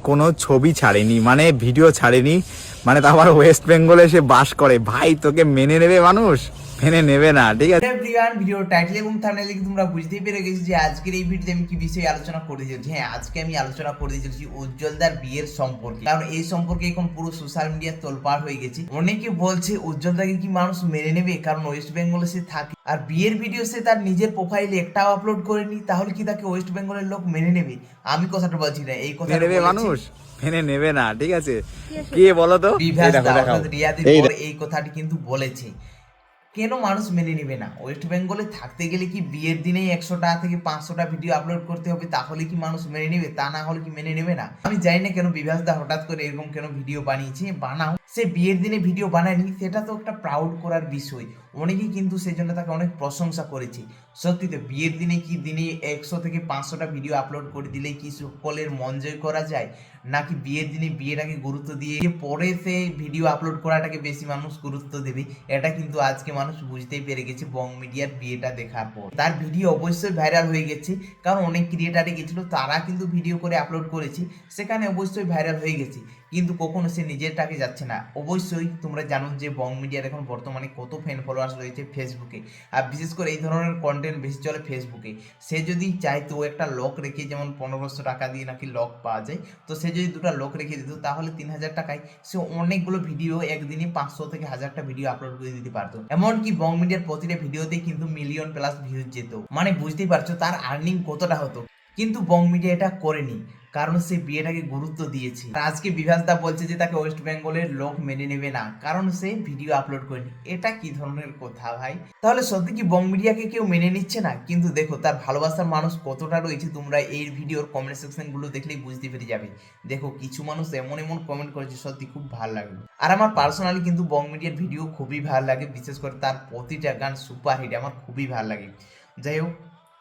কোনো ছবি ছাড়েনি, মানে ভিডিও ছাড়েনি, মানে তা আবার ওয়েস্ট বেঙ্গলে সে বাস করে। ভাই তোকে মেনে নেবে মানুষ? মেনে নেবে না, ঠিক আছে। এভরিওয়ান, ভিডিও টাইটেল এবং থাম্বনেল দেখে তোমরা বুঝতেই পেরে গেছো যে আজকের এই ভিডিওতে আমি কি বিষয়ে আলোচনা করতে চলেছি। হ্যাঁ, আজকে আমি আলোচনা করতে চলেছি উজ্জ্বলদার বিয়ের সম্পর্কে। কারণ এই সম্পর্কে এখন পুরো সোশ্যাল মিডিয়া তোলপাড় হয়ে গেছে। অনেকে বলছে উজ্জ্বলদাকে কি মানুষ মেনে নেবে, কারণ ওয়েস্ট বেঙ্গলে সে থাকে আর বিয়ের ভিডিও সে তার নিজের প্রোফাইলে একটাও আপলোড করেনি, তাহলে কি তাকে ওয়েস্ট বেঙ্গলের লোক মেনে নেবে? আমি কথাটা বলছি না, এই মেনে কথাটা নেবে বলেছি মানুষ? মেনে নেবে না, ঠিক আছে। কে বলো তো? বিভাস দা অর্থাৎ রিয়াদের পর এই কথাটি কিন্তু বলেছে। কেন মানুষ মেনে নেবে না? ওয়েস্ট বেঙ্গলে থাকতে গেলে কি বিয়ের দিনেই 100টা থেকে 500টা ভিডিও আপলোড করতে হবে, তাহলে কি মানুষ মেনে নেবে? তা না হলে কি মেনে নেবে না? আমি জানি না কেন বিভাস দা হঠাৎ করে এরকম কেন ভিডিও বানিয়েছে। বানাও, সে বিয়ের দিনে ভিডিও বানায়নি, সেটা তো একটা প্রাউড করার বিষয়। অনেকেই কিন্তু সেই জন্য তাকে অনেক প্রশংসা করেছে। সত্যি তো, বিয়ের দিনে কি দিনে 100 থেকে 500টা ভিডিও আপলোড করে দিলে কি সকলের মন জয় করা যায়? নাকি বিয়ের দিনে বিয়েটাকে গুরুত্ব দিয়ে পরে সে ভিডিও আপলোড করাটাকে বেশি মানুষ গুরুত্ব দেবে? এটা কিন্তু আজকে মানুষ বুঝতেই পেরে গেছে বং মিডিয়ার বিয়েটা দেখার পর। তার ভিডিও অবশ্যই ভাইরাল হয়ে গেছে, কারণ অনেক ক্রিয়েটারে গেছিল, তারা কিন্তু ভিডিও করে আপলোড করেছে, সেখানে অবশ্যই ভাইরাল হয়ে গেছে। কিন্তু কখনো সে নিজেরটাকে যাচ্ছে না। অবশ্যই তোমরা জানো যে বং মিডিয়ার এখন বর্তমানে কত ফ্যান ফলোয়ার্স রয়েছে ফেসবুকে, আর বিশেষ করে এই ধরনের কন্টেন্ট বেশি চলে ফেসবুকে। সে যদি চাইতো একটা লক রেখে, যেমন 1500 টাকা দিয়ে নাকি লক পাওয়া যায়, তো সে যদি দুটো লক রেখে দিত, তাহলে 3000 টাকায় সে অনেকগুলো ভিডিও একদিনে 500 থেকে 1000টা ভিডিও আপলোড করে দিতে পারতো। এমনকি বং মিডিয়ার প্রতিটা ভিডিওতে কিন্তু মিলিয়ন প্লাস ভিউজ যেত। মানে বুঝতেই পারছো তার আর্নিং কতটা হতো। কিন্তু বং মিডিয়া এটা করেনি, কারণ সে বিয়েটাকে গুরুত্ব দিয়েছে। আজকে বিভাস দা বলছে যে তাকে ওয়েস্ট বেঙ্গলের লোক মেনে নেবে না, কারণ সে ভিডিও আপলোড করেনি। এটা কি ধরনের কথা ভাই? তাহলে সত্যি কি বং মিডিয়াকে কেউ মেনে নিচ্ছে না? কিন্তু দেখো তার ভালোবাসার মানুষ কতটা রয়েছে, তোমরা এই ভিডিওর কমেন্ট সেকশন গুলো দেখলেই বুঝতে পেরে যাবে। দেখো কিছু মানুষ এমন এমন কমেন্ট করেছে, সত্যি খুব ভালো লাগলো। আর আমার পার্সোনালি কিন্তু বং মিডিয়ার ভিডিও খুবই ভালো লাগে, বিশেষ করে তার প্রতিটা গান সুপার হিট, আমার খুবই ভালো লাগে। যাই হোক,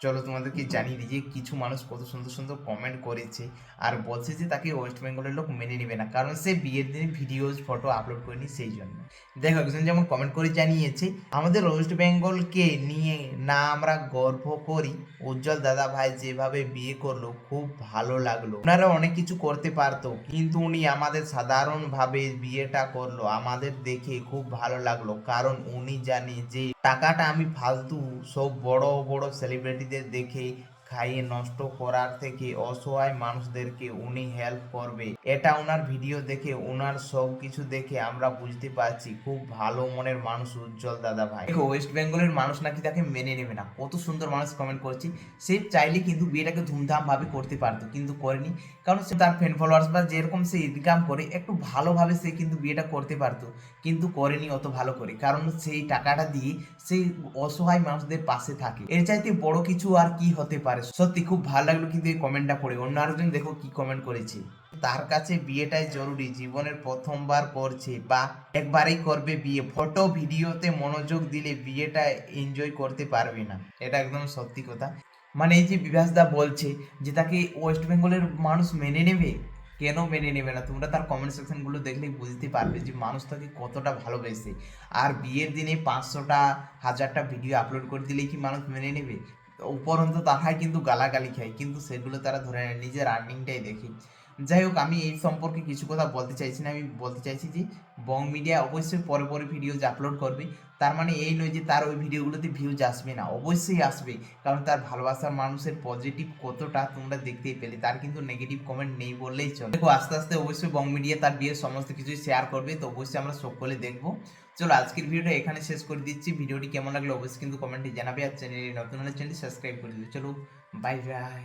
চলো তোমাদেরকে জানিয়ে দিই যে কিছু মানুষ কত সুন্দর সুন্দর কমেন্ট করেছে আর বলছে যে তাকে ওয়েস্ট বেঙ্গলের লোক মেনে নেবে না, কারণ সে বিয়ের দিনে ভিডিওজ ফটো আপলোড করেনি সেই জন্য। দেখো একজন যেমন কমেন্ট করে জানিয়েছে, আমাদের ওয়েস্ট বেঙ্গলকে নিয়ে না আমরা গর্ব করি, উজ্জ্বল দাদা ভাই যেভাবে বিয়ে করলো খুব ভালো লাগলো। ওনারা অনেক কিছু করতে পারতো, কিন্তু উনি আমাদের সাধারণভাবে বিয়েটা করলো, আমাদের দেখে খুব ভালো লাগলো, কারণ উনি জানে যে টাকাটা আমি ফালতু সব বড় বড় সেলিব্রিটিদের দেখে খাইয়ে নষ্ট করার থেকে অসহায় মানুষদেরকে উনি হেল্প করবে। এটা ওনার ভিডিও দেখে, ওনার সব কিছু দেখে আমরা বুঝতে পারছি খুব ভালো মনের মানুষ উজ্জ্বল দাদা ভাই। দেখো ওয়েস্ট বেঙ্গলের মানুষ নাকি তাকে মেনে নেবে না, কত সুন্দর মানুষ কমেন্ট করছে। সে চাইলে কিন্তু বিয়েটাকে ধুমধাম ভাবে করতে পারতো, কিন্তু করেনি, কারণ সে তার ফ্যান ফলোয়ার্স বা যেরকম সে ইনকাম করে একটু ভালোভাবে সে কিন্তু বিয়েটা করতে পারতো, কিন্তু করেনি অত ভালো করে, কারণ সেই টাকাটা দিয়ে সেই অসহায় মানুষদের পাশে থাকে। এর চাইতে বড় কিছু আর কি হতে পারে? সত্যি খুব ভালো লাগলো কিন্তু এই কমেন্টটা পড়ে। অন্য আরেকজন দেখো কি কমেন্ট করেছে, তার কাছে বিয়েটাই জরুরি, জীবনের প্রথমবার করছে বা একবারেই করবে বিয়ে, ফটো ভিডিওতে মনোযোগ দিলে বিয়েটা এনজয় করতে পারবে না। এটা একদম সত্যি কথা। মানে এই যে বিভাস দা বলছে যে তাকে ওয়েস্ট বেঙ্গলের মানুষ মেনে নেবে, কেন মেনে নেবে না? তোমরা তার কমেন্ট সেকশন গুলো দেখলেই বুঝতে পারবে যে মানুষ তাকে কতটা ভালোবেসে। আর বিয়ের দিনে 500টা 1000টা ভিডিও আপলোড করে দিলেই কি মানুষ মেনে নেবে? উপরন্তু তারাই কিন্তু গালাগালি খায়, কিন্তু সেগুলো তারা ধরে নেয়, নিজের আর্নিংটাই দেখে। যাই হোক, আমি এই সম্পর্কে কিছু কথা বলতে চাইছি না। আমি বলতে চাইছি যে বং মিডিয়া অবশ্যই পরে পরে ভিডিওজ আপলোড করবে, তার মানে এই নয় যে তার ওই ভিডিওগুলোতে ভিউজ আসবে না, অবশ্যই আসবে, কারণ তার ভালোবাসার মানুষের পজিটিভ কতটা তোমরা দেখতেই পেলে। তার কিন্তু নেগেটিভ কমেন্ট নেই বললেই চলে। দেখো আস্তে আস্তে অবশ্যই বং মিডিয়া তার বিয়ের সমস্ত কিছুই শেয়ার করবে, তো অবশ্যই আমরা সকলে দেখবো। চলো আজকের ভিডিওটা এখানে শেষ করে দিচ্ছি। ভিডিওটি কেমন লাগলো অবশ্যই কিন্তু কমেন্টে জানাবে, আর চ্যানেলে নতুন হলে চ্যানেলটি সাবস্ক্রাইব করে দিবে। চলো বাই বাই।